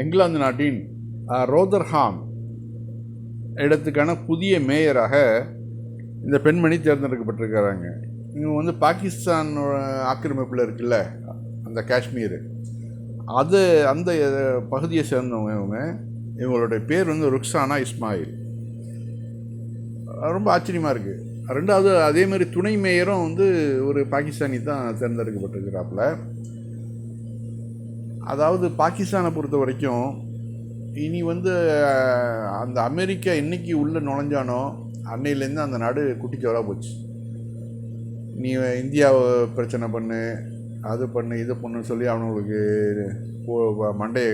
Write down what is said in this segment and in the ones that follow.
இங்கிலாந்து நாட்டின் ரோதர்ஹாம் இடத்துக்கான புதிய மேயராக இந்த பெண்மணி தேர்ந்தெடுக்கப்பட்டிருக்கிறாங்க. இவங்க வந்து பாகிஸ்தான் ஆக்கிரமிப்பில் இருக்குல்ல அந்த காஷ்மீர், அது அந்த பகுதியை சேர்ந்தவங்க. இவங்களுடைய பேர் வந்து ருக்ஸானா இஸ்மாயில். ரொம்ப ஆச்சரியமாக இருக்குது. ரெண்டாவது அதே மாதிரி துணை மேயரும் வந்து ஒரு பாகிஸ்தானி தான் தேர்ந்தெடுக்கப்பட்டிருக்கிறாப்புல. அதாவது பாகிஸ்தானை பொறுத்த வரைக்கும் இனி வந்து அந்த அமெரிக்கா என்னைக்கு உள்ளே நுழைஞ்சானோ அன்னையிலேருந்து அந்த நாடு குட்டிச்சவராக போச்சு. நீ இந்தியாவை பிரச்சனை பண்ணு, அது பண்ணு, இது பண்ணுன்னு சொல்லி அவனுங்களுக்கு மண்டையை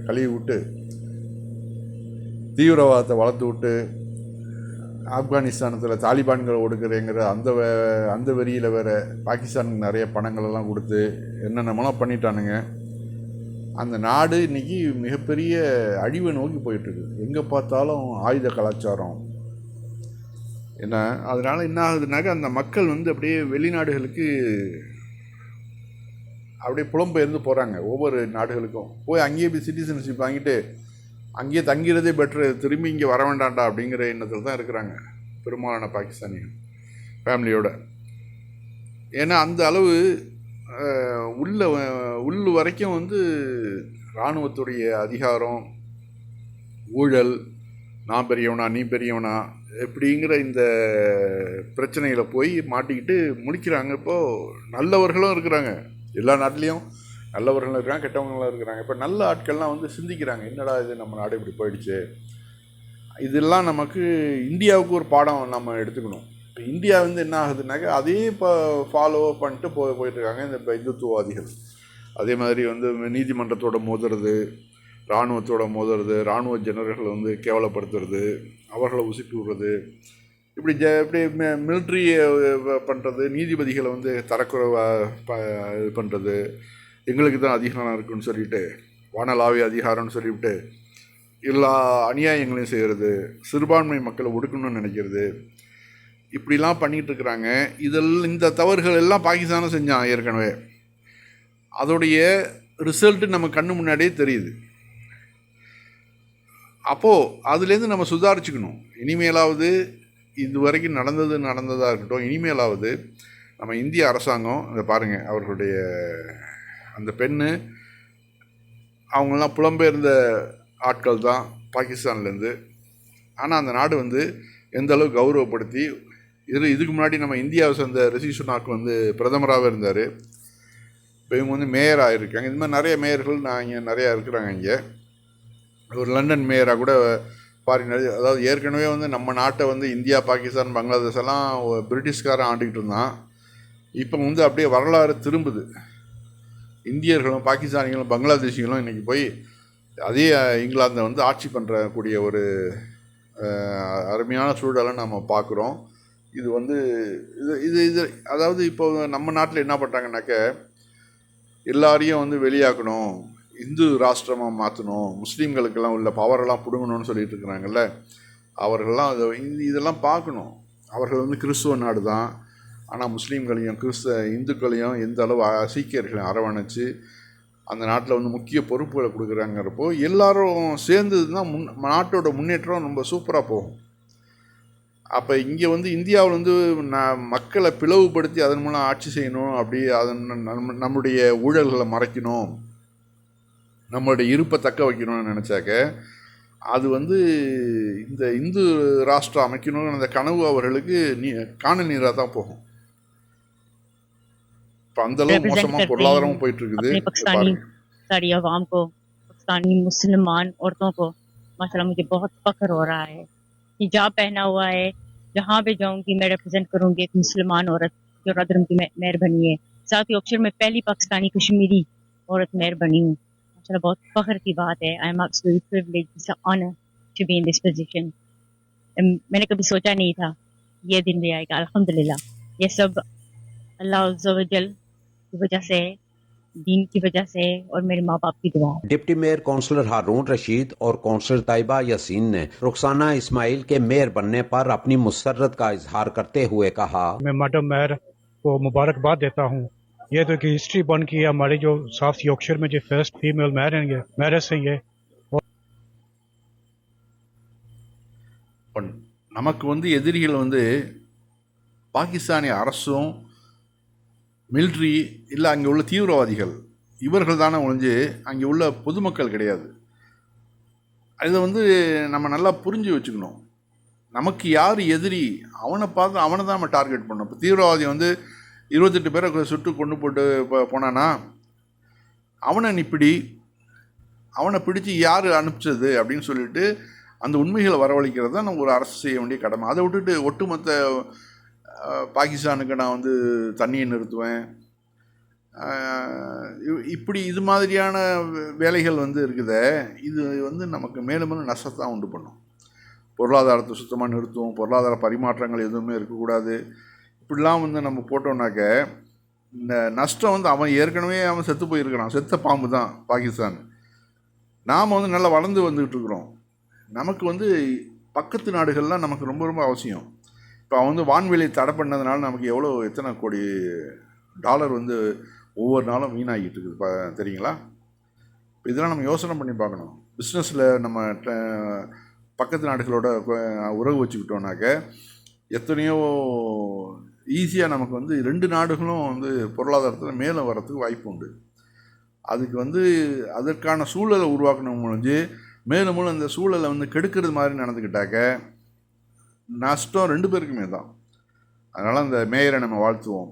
கழுவி விட்டு தீவிரவாதத்தை வளர்த்து விட்டு ஆப்கானிஸ்தானத்தில் தாலிபான்களை ஒடுக்குறேங்கிற அந்த வெறியில் வேறு பாகிஸ்தானுக்கு நிறைய பணங்களெல்லாம் கொடுத்து என்னென்னமெல்லாம் பண்ணிட்டானுங்க. அந்த நாடு இன்றைக்கி மிகப்பெரிய அழிவை நோக்கி போயிட்டுருக்கு. எங்கே பார்த்தாலும் ஆயுத கலாச்சாரம் என்ன. அதனால் என்ன ஆகுதுனாக்கா அந்த மக்கள் வந்து அப்படியே வெளிநாடுகளுக்கு அப்படியே புலம்பெயர்ந்து போகிறாங்க. ஒவ்வொரு நாடுகளுக்கும் போய் அங்கேயே போய் சிட்டிசன்ஷிப் வாங்கிட்டு அங்கேயே தங்கிறதே பெட்ரு, திரும்பி இங்கே வர வேண்டாண்டா அப்படிங்கிற எண்ணத்தில் தான் இருக்கிறாங்க பெரும்பாலான பாகிஸ்தானிகள் ஃபேமிலியோட. ஏன்னா அந்த அளவு உள்ள வரைக்கும் வந்து இராணுவத்துடைய அதிகாரம், ஊழல், நான் பெரியவனா நீ பெரியவனா எப்படிங்கிற இந்த பிரச்சனையில் போய் மாட்டிக்கிட்டு முடிக்கிறாங்க. இப்போது நல்லவர்களும் இருக்கிறாங்க, எல்லா நாட்டிலையும் நல்லவர்களும் இருக்கிறாங்க, கெட்டவங்களும் இருக்கிறாங்க. இப்போ நல்ல ஆட்கள்லாம் வந்து சிந்திக்கிறாங்க, என்னடா இது நம்ம நாடு இப்படி போயிடுச்சு, இதெல்லாம் நமக்கு இந்தியாவுக்கு ஒரு பாடம் நம்ம எடுத்துக்கணும். இப்போ இந்தியா வந்து என்ன ஆகுதுனாக்கா அதே இப்போ ஃபாலோ பண்ணிட்டு போயிட்டுருக்காங்க இந்த இந்துத்துவவாதிகள். அதே மாதிரி வந்து நீதிமன்றத்தோட மோதுறது, இராணுவத்தோட மோதுறது, இராணுவ ஜெனரல்களை வந்து கேவலப்படுத்துறது, அவர்களை உசுப்பி விடுறது, இப்படி இப்படி மிலிட்ரி பண்ணுறது, நீதிபதிகளை வந்து தரக்குறைவாக இது பண்ணுறது, எங்களுக்கு தான் அதிகாரம் இருக்குன்னு சொல்லிட்டு வானலாவிய அதிகாரம்னு சொல்லிவிட்டு எல்லா அநியாயங்களையும் செய்கிறது, சிறுபான்மை மக்களை ஒடுக்கணும்னு நினைக்கிறது, இப்படிலாம் பண்ணிகிட்டு இருக்கிறாங்க. இந்த தவறுகள் எல்லாம் பாகிஸ்தானும் செஞ்சான் ஏற்கனவே. அதோடைய ரிசல்ட்டு நம்ம கண்ணு முன்னாடியே தெரியுது. அப்போது அதுலேருந்து நம்ம சுதாரிச்சுக்கணும். இனிமேலாவது இது வரைக்கும் நடந்ததாக இருக்கட்டும், இனிமேலாவது நம்ம இந்திய அரசாங்கம் இதை பாருங்கள், அவர்களுடைய அந்த பெண்ணு அவங்களாம் புலம்பெயர்ந்த ஆட்கள் தான் பாகிஸ்தான்லேருந்து. ஆனால் அந்த நாடு வந்து எந்த அளவுக்கு கௌரவப்படுத்தி இதுக்கு முன்னாடி நம்ம இந்தியாவை சேர்ந்த ரிஷி சுனாக் வந்து பிரதமராகவே இருந்தார். இப்போ இவங்க வந்து மேயராக இருக்காங்க. இந்த மாதிரி நிறைய மேயர்கள் இங்கே நிறையா இருக்கிறாங்க. இங்கே ஒரு லண்டன் மேயராக கூட ஃபாரினர், அதாவது ஏற்கனவே வந்து நம்ம நாட்டை வந்து இந்தியா, பாகிஸ்தான், பங்களாதேஷ் எல்லாம் பிரிட்டிஷ்காரன் ஆண்டுக்கிட்டு இருந்தான். இப்போ வந்து அப்படியே வரலாறு திரும்புது. இந்தியர்களும் பாகிஸ்தானிகளும் பங்களாதேஷிகளும் இன்றைக்கி போய் அதே இங்கிலாந்தை வந்து ஆட்சி பண்ணுறக்கூடிய ஒரு அருமையான சூழலை நம்ம பார்க்குறோம். இது வந்து இது அதாவது இப்போ நம்ம நாட்டில் என்ன பண்ணுறாங்கனாக்க எல்லாரையும் வந்து வெளியாக்கணும், இந்து ராஷ்டிரமாக மாற்றணும், முஸ்லீம்களுக்கெல்லாம் உள்ள பவரெல்லாம் பிடுங்கணும்னு சொல்லிட்டு இருக்கிறாங்கல்ல. அவர்கள்லாம் இதெல்லாம் பார்க்கணும். அவர்கள் வந்து கிறிஸ்துவ நாடு தான், ஆனால் முஸ்லீம்களையும் இந்துக்களையும் எந்த அளவு சீக்கியர்களையும் அரவணைச்சு அந்த நாட்டில் வந்து முக்கிய பொறுப்புகளை கொடுக்குறாங்கிறப்போ எல்லாரும் சேர்ந்தது தான் நாட்டோட முன்னேற்றம் ரொம்ப சூப்பராக போகும். அப்போ இங்கே வந்து இந்தியாவில் வந்து மக்களை பிளவுபடுத்தி அதன் மூலம் ஆட்சி செய்யணும், அப்படி அதன் நம்முடைய ஊழல்களை மறைக்கணும், நம்மளுடைய இருப்பை தக்க வைக்கணும்னு நினச்சாக்க அது வந்து இந்த இந்து ராஷ்டிரம் அமைக்கணும்னு அந்த கனவு அவர்களுக்கு காணல் நீராக தான் போகும். இப்போ அந்தளவு மோசமாக பொருளாதாரமும் போயிட்டு இருக்குது. सारी आवाम को, पाकिस्तानी मुसलमान औरतों को माशाल्लाह मुझे बहुत फख्र हो रहा है। हिजाब पहना हुआ है, जहाँ पे जाऊंगी मैं रिप्रेजेंट करूंगी एक मुसलमान औरत जो रदरम की मेयर बनी है। साथ ही ऑप्शन में पहली पाकिस्तानी कश्मीरी औरत मेयर बनी हूँ। माशाल्लाह बहुत फख्र की बात है। I am absolutely privileged, it's an honour to be in this position. मैंने कभी सोचा नहीं था ये दिन भी आएगा। अल्हम्दुलिल्लाह, ये सब अल्लाह अज़्ज़ा वजल की वजह से, दीन की वजह से और मेरे माँ बाप की दुआ। डिप्टी मेयर काउंसलर हारून रशीद और काउंसलर ताइबा यासीन ने रुखसाना इस्माइल के मेयर बनने पर अपनी मुसर्रत का इजहार करते हुए कहा, मैं मैडम मेयर को मुबारकबाद देता हूँ ये तो कि हिस्ट्री बन की हमारे जो साउथ यॉर्कशायर में जो फर्स्ट फीमेल मैरिज है ये। இப்போ நமக்கு வந்து எதிரிகள் வந்து பாகிஸ்தானிய அரசும் மிலிட்ரி இல்லை அங்கே உள்ள தீவிரவாதிகள் இவர்கள் தானே ஒழிஞ்சு அங்கே உள்ள பொதுமக்கள் கிடையாது. இதை வந்து நம்ம நல்லா புரிஞ்சு வச்சுக்கணும். நமக்கு யார் எதிரி அவனை பார்த்து அவனை தான் நம்ம டார்கெட் பண்ணணும். இப்போ தீவிரவாதி வந்து 28 பேரை சுட்டு கொண்டு போட்டு போனானா அவனை நிப்பிடி அவனை பிடிச்சி யார் அனுப்பிச்சது அப்படின்னு சொல்லிட்டு அந்த உண்மைகளை வரவழைக்கிறது தான் நம்ம ஒரு அரசு செய்ய வேண்டிய கடமை. அதை விட்டுட்டு ஒட்டுமொத்த பாகிஸ்தானுக்கு நான் வந்து தண்ணியை நிறுத்துவேன், இப்படி இது மாதிரியான வேலைகள் வந்து இருக்குதே, இது வந்து நமக்கு மேலும் மேலும் நஷ்டத்தை தான் உண்டு பண்ணும். பொருளாதாரத்தை சுத்தமாக நிறுத்தும், பொருளாதார பரிமாற்றங்கள் எதுவுமே இருக்கக்கூடாது. இப்படிலாம் வந்து நம்ம போட்டோம்னாக்க இந்த நஷ்டம் வந்து அவன் ஏற்கனவே அவன் செத்து போயிருக்கிறான், செத்த பாம்பு தான் பாகிஸ்தான். நாம் வந்து நல்லா வளர்ந்து வந்துக்கிட்டு இருக்கிறோம். நமக்கு வந்து பக்கத்து நாடுகள்லாம் நமக்கு ரொம்ப ரொம்ப அவசியம். இப்போ அவன் வந்து வான்வெளியை தடை பண்ணதுனால நமக்கு எத்தனை கோடி டாலர் வந்து ஒவ்வொரு நாளும் வீணாகிட்டு இருக்குது தெரியுங்களா? இப்போ இதெல்லாம் நம்ம யோசனை பண்ணி பார்க்கணும். பிஸ்னஸில் நம்ம பக்கத்து நாடுகளோட உறவு வச்சுக்கிட்டோம்னாக்க எத்தனையோ ஈஸியாக நமக்கு வந்து 2 நாடுகளும் வந்து பொருளாதாரத்தில் மேலே வர்றதுக்கு வாய்ப்பு உண்டு. அதுக்கு வந்து அதற்கான சூழலை உருவாக்கணும் முடிஞ்சு மேலும் மேலும் அந்த சூழலை வந்து கெடுக்கிறது மாதிரி நடந்துக்கிட்டாக்க நஷ்டம் 2 பேருக்குமே தான். அதனால் அந்த மேயரை நம்ம வாழ்த்துவோம்.